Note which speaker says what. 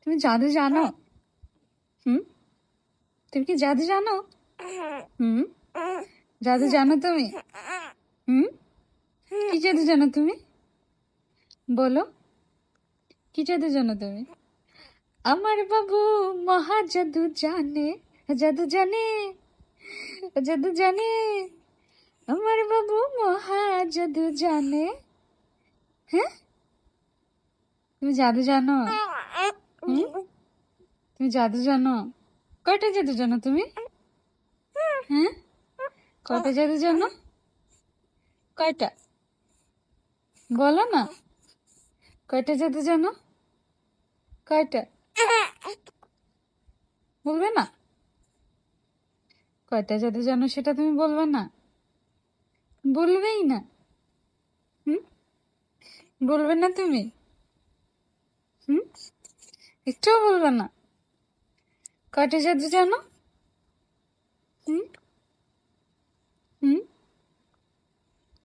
Speaker 1: তুমি জাদু জানো? হুম? তুমি কি জাদু জানো? হুম? জাদু জানো তুমি? হুম? কি জাদু জানো তুমি? বলো, কি জাদু জানো তুমি? আমার বাবু মহা জাদু জানে, জাদু জানে, জাদু জানে। আমার বাবু মহা জাদু জানে। হ্যাঁ, তুমি জাদু জানো? হুম? তুমি জাদু জানো? কয়টা জাদু জানো তুমি? হ্যাঁ, কয়টা জাদু জানো? কয়টা? বলো না, কয়টা জাদু জানো? কয়টা? বলবে না? কয়টা জাদু জানো সেটা তুমি বলবে না? বলবেই না। হুম? বলবে না তুমি? হুম? একটুও বলবে না? কয়টা জাদু জানো? হুম?